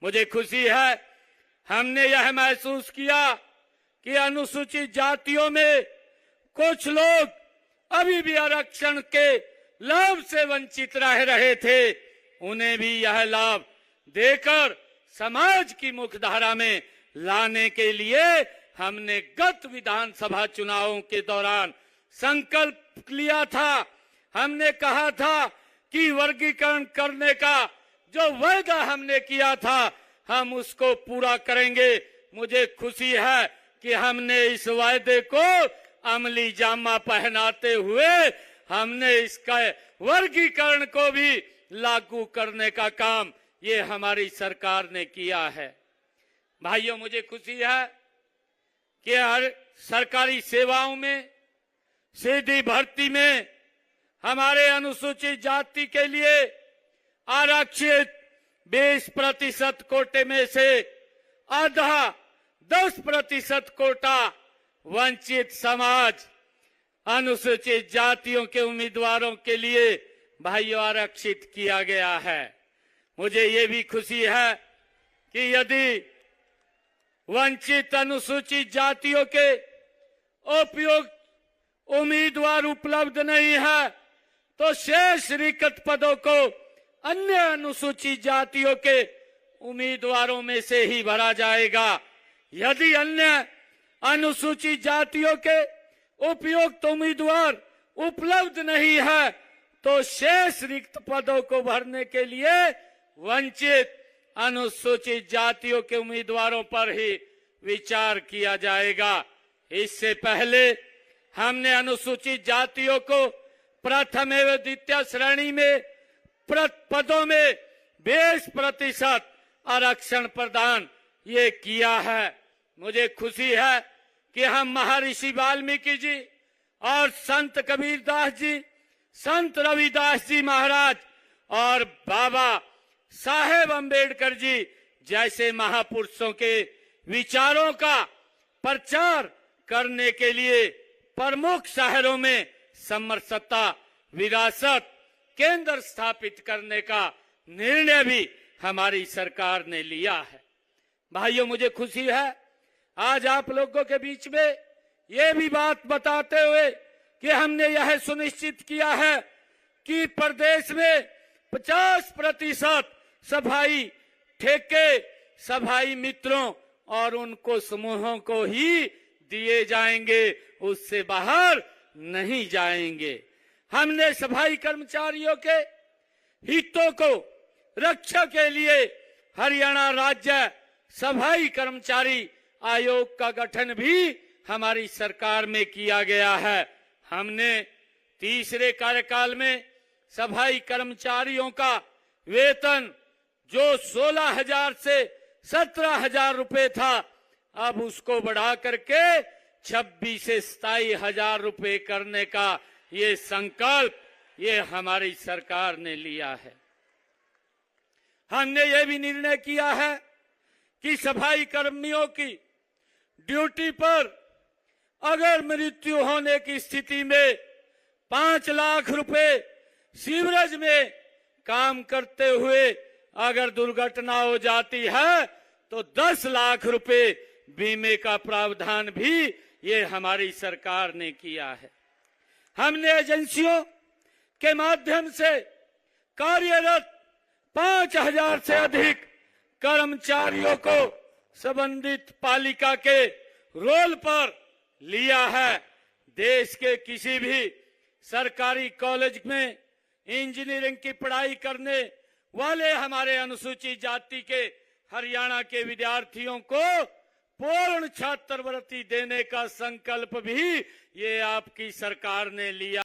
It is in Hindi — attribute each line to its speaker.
Speaker 1: मुझे खुशी है हमने यह महसूस किया कि अनुसूचित जातियों में कुछ लोग अभी भी आरक्षण के लाभ से वंचित रह रहे थे। उन्हें भी यह लाभ देकर समाज की मुख्यधारा में लाने के लिए हमने गत विधानसभा चुनावों के दौरान संकल्प लिया था। हमने कहा था कि वर्गीकरण करने का जो वायदा हमने किया था हम उसको पूरा करेंगे। मुझे खुशी है कि हमने इस वायदे को अमली जामा पहनाते हुए हमने इसका वर्गीकरण को भी लागू करने का काम ये हमारी सरकार ने किया है। भाइयों, मुझे खुशी है कि हर सरकारी सेवाओं में सीधी भर्ती में हमारे अनुसूचित जाति के लिए आरक्षित 20% कोटे में से आधा 10% कोटा वंचित समाज अनुसूचित जातियों के उम्मीदवारों के लिए भाइयों आरक्षित किया गया है। मुझे ये भी खुशी है कि यदि वंचित अनुसूचित जातियों के उपयुक्त उम्मीदवार उपलब्ध नहीं है तो शेष रिक्त पदों को अन्य अनुसूचित जातियों के उम्मीदवारों में से ही भरा जाएगा। यदि अन्य अनुसूचित जातियों के उपयुक्त उम्मीदवार उपलब्ध नहीं है तो शेष रिक्त पदों को भरने के लिए वंचित अनुसूचित जातियों के उम्मीदवारों पर ही विचार किया जाएगा। इससे पहले हमने अनुसूचित जातियों को प्रथम एवं द्वितीय श्रेणी में पदों में 20% आरक्षण प्रदान ये किया है। मुझे खुशी है कि हम महर्षि वाल्मीकि जी और संत कबीरदास जी, संत रविदास जी महाराज और बाबा साहेब अम्बेडकर जी जैसे महापुरुषों के विचारों का प्रचार करने के लिए प्रमुख शहरों में समरसता विरासत केंद्र स्थापित करने का निर्णय भी हमारी सरकार ने लिया है। भाइयों, मुझे खुशी है आज आप लोगों के बीच में ये भी बात बताते हुए कि हमने यह सुनिश्चित किया है कि प्रदेश में 50% सफाई ठेके सफाई मित्रों और उनको समूहों को ही दिए जाएंगे, उससे बाहर नहीं जाएंगे। हमने सफाई कर्मचारियों के हितों को रक्षा के लिए हरियाणा राज्य सफाई कर्मचारी आयोग का गठन भी हमारी सरकार में किया गया है। हमने तीसरे कार्यकाल में सफाई कर्मचारियों का वेतन जो 16,000 से 17,000 रुपए था अब उसको बढ़ा करके 26 से 27,000 रुपए करने का ये संकल्प ये हमारी सरकार ने लिया है। हमने ये भी निर्णय किया है कि सफाई कर्मियों की ड्यूटी पर अगर मृत्यु होने की स्थिति में 5 लाख रुपए सीवरेज में काम करते हुए अगर दुर्घटना हो जाती है तो 10 लाख रुपए बीमे का प्रावधान भी ये हमारी सरकार ने किया है। हमने एजेंसियों के माध्यम से कार्यरत 5,000 से अधिक कर्मचारियों को संबंधित पालिका के रोल पर लिया है। देश के किसी भी सरकारी कॉलेज में इंजीनियरिंग की पढ़ाई करने वाले हमारे अनुसूचित जाति के हरियाणा के विद्यार्थियों को पूर्ण छात्रवृत्ति देने का संकल्प भी ये आपकी सरकार ने लिया।